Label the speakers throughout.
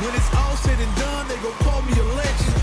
Speaker 1: When it's all said and done, they gon' call me a legend.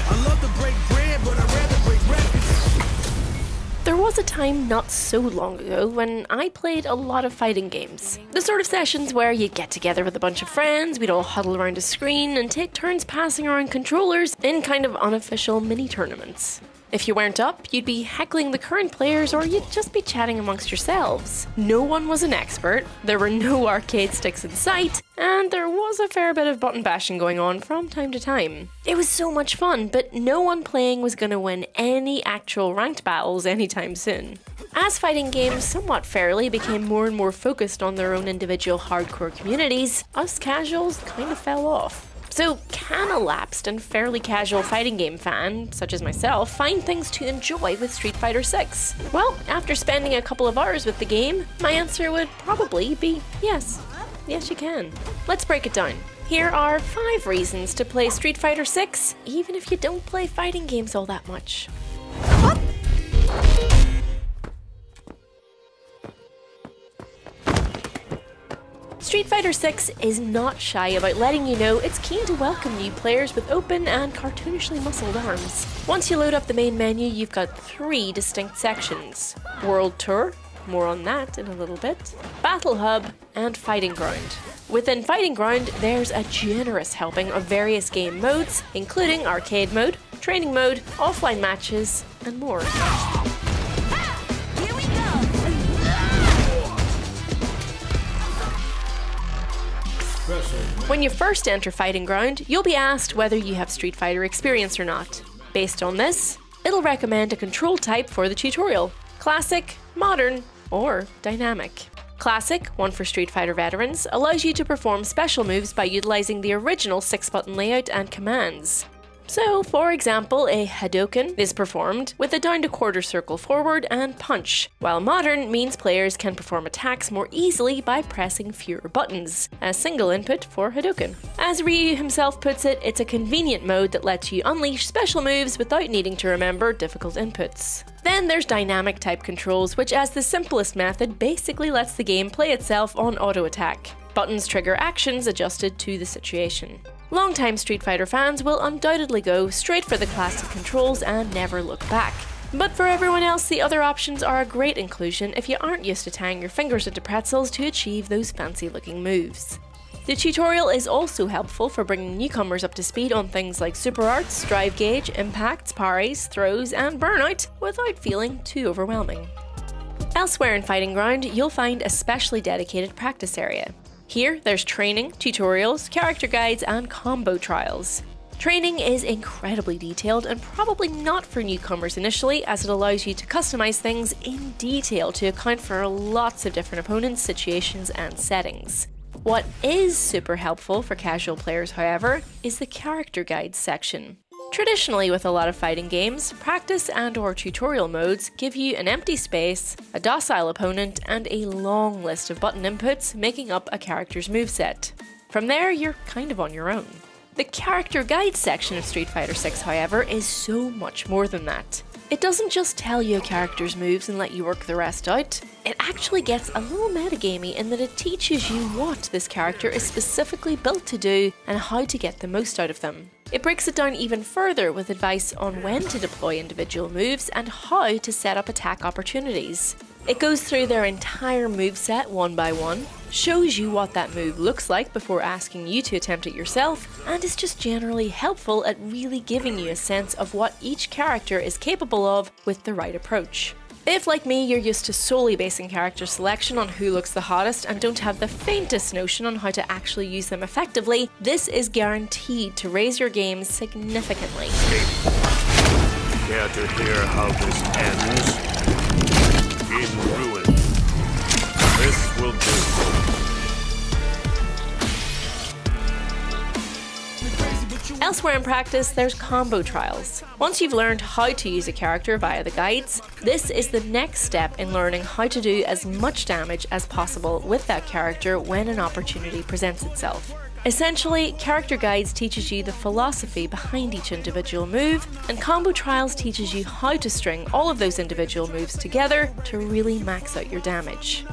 Speaker 1: I love to break bread, but I'd rather break records.
Speaker 2: There was a time not so long ago when I played a lot of fighting games. The sort of sessions where you'd get together with a bunch of friends, we'd all huddle around a screen and take turns passing around controllers in kind of unofficial mini tournaments. If you weren't up, you'd be heckling the current players or you'd just be chatting amongst yourselves. No one was an expert, there were no arcade sticks in sight, and there was a fair bit of button bashing going on from time to time. It was so much fun, but no one playing was going to win any actual ranked battles anytime soon. As fighting games somewhat fairly became more and more focused on their own individual hardcore communities, us casuals kind of fell off. So can a lapsed and fairly casual fighting game fan, such as myself, find things to enjoy with Street Fighter 6? Well, after spending a couple of hours with the game, my answer would probably be yes. Yes, you can. Let's break it down. Here are 5 reasons to play Street Fighter 6, even if you don't play fighting games all that much. Street Fighter 6 is not shy about letting you know it's keen to welcome new players with open and cartoonishly muscled arms. Once you load up the main menu, you've got 3 distinct sections: World Tour, more on that in a little bit, Battle Hub, and Fighting Ground. Within Fighting Ground, there's a generous helping of various game modes, including arcade mode, training mode, offline matches, and more. When you first enter Fighting Ground, you'll be asked whether you have Street Fighter experience or not. Based on this, it'll recommend a control type for the tutorial: Classic, Modern, or Dynamic. Classic, one for Street Fighter veterans, allows you to perform special moves by utilizing the original 6-button layout and commands. So, for example, a Hadouken is performed with a down to quarter circle forward and punch, while Modern means players can perform attacks more easily by pressing fewer buttons, a single input for Hadouken. As Ryu himself puts it, it's a convenient mode that lets you unleash special moves without needing to remember difficult inputs. Then there's Dynamic type controls, which as the simplest method basically lets the game play itself on auto attack. Buttons trigger actions adjusted to the situation. Longtime Street Fighter fans will undoubtedly go straight for the classic controls and never look back. But for everyone else, the other options are a great inclusion if you aren't used to tying your fingers into pretzels to achieve those fancy looking moves. The tutorial is also helpful for bringing newcomers up to speed on things like super arts, drive gauge, impacts, parries, throws, and burnout without feeling too overwhelming. Elsewhere in Fighting Ground, you'll find a specially dedicated practice area. Here, there's training, tutorials, character guides, and combo trials. Training is incredibly detailed and probably not for newcomers initially, as it allows you to customize things in detail to account for lots of different opponents, situations, and settings. What is super helpful for casual players, however, is the character guides section. Traditionally, with a lot of fighting games, practice and/or tutorial modes give you an empty space, a docile opponent, and a long list of button inputs making up a character's moveset. From there, you're kind of on your own. The character guide section of Street Fighter 6, however, is so much more than that. It doesn't just tell you a character's moves and let you work the rest out. It actually gets a little metagamey in that it teaches you what this character is specifically built to do and how to get the most out of them. It breaks it down even further with advice on when to deploy individual moves and how to set up attack opportunities. It goes through their entire moveset one by one, shows you what that move looks like before asking you to attempt it yourself, and is just generally helpful at really giving you a sense of what each character is capable of with the right approach. If, like me, you're used to solely basing character selection on who looks the hottest and don't have the faintest notion on how to actually use them effectively, this is guaranteed to raise your game significantly.
Speaker 3: Care to hear how this ends? In ruin. This will do.
Speaker 2: Elsewhere in practice, there's combo trials. Once you've learned how to use a character via the guides, this is the next step in learning how to do as much damage as possible with that character when an opportunity presents itself. Essentially, character guides teaches you the philosophy behind each individual move, and combo trials teaches you how to string all of those individual moves together to really max out your damage.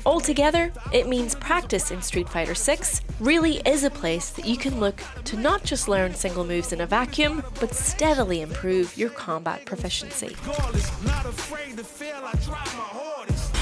Speaker 2: Altogether, it means practice in Street Fighter 6 really is a place that you can look to not just learn single moves in a vacuum, but steadily improve your combat proficiency.
Speaker 1: Not afraid to fail, I try my hardest.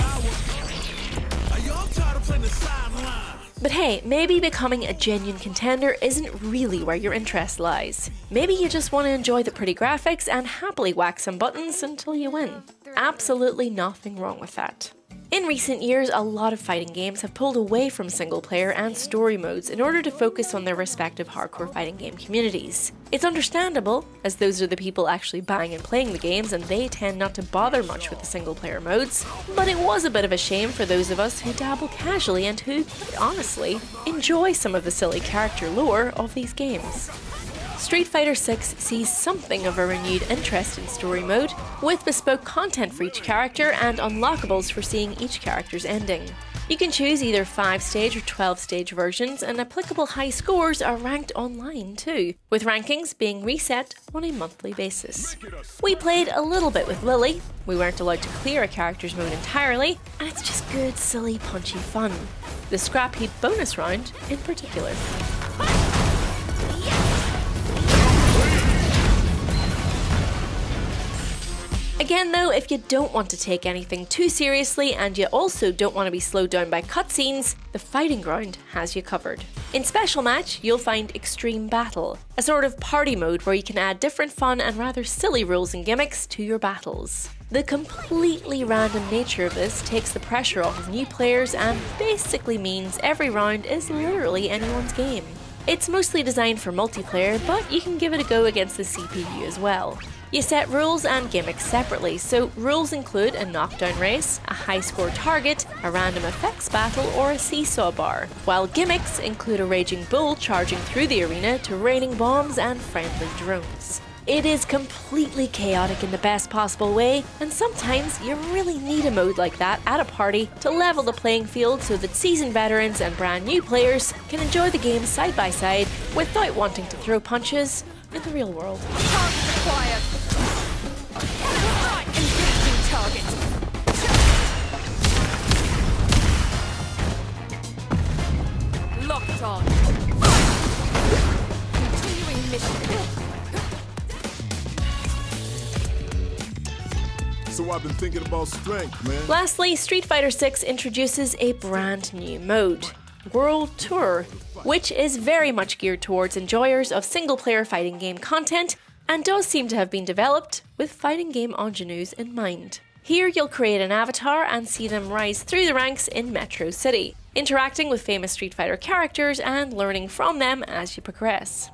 Speaker 1: Are y'all tired of playing the sideline?
Speaker 2: But hey, maybe becoming a genuine contender isn't really where your interest lies. Maybe you just want to enjoy the pretty graphics and happily whack some buttons until you win. Absolutely nothing wrong with that. In recent years, a lot of fighting games have pulled away from single player and story modes in order to focus on their respective hardcore fighting game communities. It's understandable, as those are the people actually buying and playing the games and they tend not to bother much with the single player modes, but it was a bit of a shame for those of us who dabble casually and who, quite honestly, enjoy some of the silly character lore of these games. Street Fighter 6 sees something of a renewed interest in story mode, with bespoke content for each character and unlockables for seeing each character's ending. You can choose either 5-stage or 12-stage versions, and applicable high scores are ranked online too, with rankings being reset on a monthly basis. We played a little bit with Lily. We weren't allowed to clear a character's mode entirely, and it's just good, silly, punchy fun. The Scrap Heap bonus round in particular. Again though, if you don't want to take anything too seriously and you also don't want to be slowed down by cutscenes, the Fighting Ground has you covered. In Special Match, you'll find Extreme Battle, a sort of party mode where you can add different fun and rather silly rules and gimmicks to your battles. The completely random nature of this takes the pressure off of new players and basically means every round is literally anyone's game. It's mostly designed for multiplayer, but you can give it a go against the CPU as well. You set rules and gimmicks separately, so rules include a knockdown race, a high score target, a random effects battle, or a seesaw bar, while gimmicks include a raging bull charging through the arena to raining bombs and friendly drones. It is completely chaotic in the best possible way, and sometimes you really need a mode like that at a party to level the playing field so that seasoned veterans and brand new players can enjoy the game side by side without wanting to throw punches in the real world.
Speaker 4: Target acquired. Right, engaging target. Locked on. Continuing mission.
Speaker 1: So I've been thinking about strength, man.
Speaker 2: Lastly, Street Fighter 6 introduces a brand new mode, World Tour, which is very much geared towards enjoyers of single-player fighting game content and does seem to have been developed with fighting game ingenues in mind. Here you'll create an avatar and see them rise through the ranks in Metro City, interacting with famous Street Fighter characters and learning from them as you progress.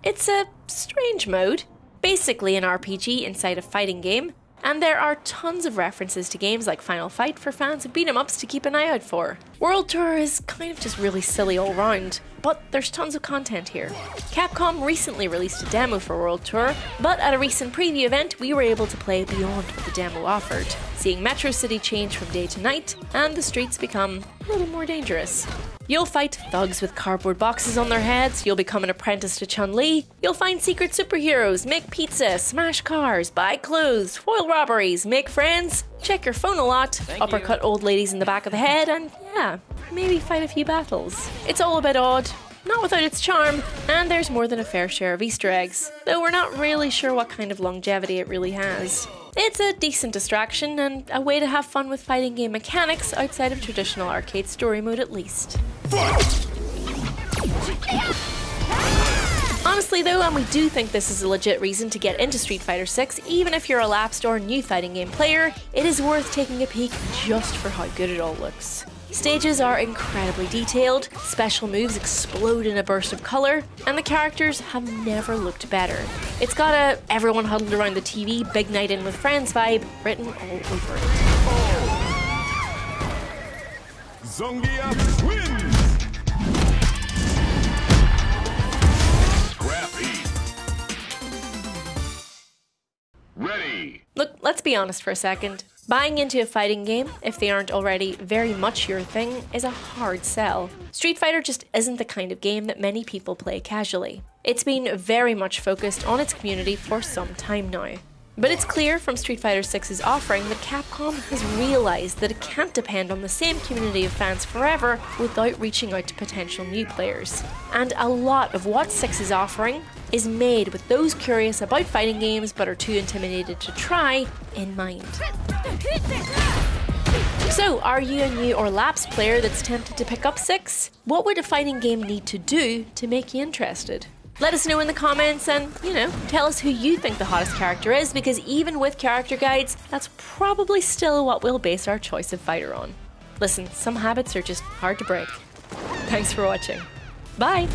Speaker 2: It's a strange mode, basically an RPG inside a fighting game, and there are tons of references to games like Final Fight for fans of beat-em-ups to keep an eye out for. World Tour is kind of just really silly all round, but there's tons of content here. Capcom recently released a demo for World Tour, but at a recent preview event we were able to play beyond what the demo offered, seeing Metro City change from day to night and the streets become a little more dangerous. You'll fight thugs with cardboard boxes on their heads, you'll become an apprentice to Chun-Li, you'll find secret superheroes, make pizza, smash cars, buy clothes, foil robberies, make friends, check your phone a lot, uppercut old ladies in the back of the head, and yeah, maybe fight a few battles. It's all a bit odd, not without its charm, and there's more than a fair share of Easter eggs, though we're not really sure what kind of longevity it really has. It's a decent distraction and a way to have fun with fighting game mechanics outside of traditional arcade story mode at least. Honestly though, and we do think this is a legit reason to get into Street Fighter 6, even if you're a lapsed or new fighting game player, it is worth taking a peek just for how good it all looks. Stages are incredibly detailed, special moves explode in a burst of colour, and the characters have never looked better. It's got a everyone huddled around the TV, big night in with friends vibe written all over it.
Speaker 1: Zongia wins!
Speaker 3: Ready!
Speaker 2: Look, let's be honest for a second. Buying into a fighting game, if they aren't already very much your thing, is a hard sell. Street Fighter just isn't the kind of game that many people play casually. It's been very much focused on its community for some time now. But it's clear from Street Fighter VI's offering that Capcom has realised that it can't depend on the same community of fans forever without reaching out to potential new players. And a lot of what 6 is offering is made with those curious about fighting games but are too intimidated to try in mind. So, are you a new or lapsed player that's tempted to pick up 6? What would a fighting game need to do to make you interested? Let us know in the comments and, tell us who you think the hottest character is, because even with character guides, that's probably still what we'll base our choice of fighter on. Listen, some habits are just hard to break. Thanks for watching. Bye!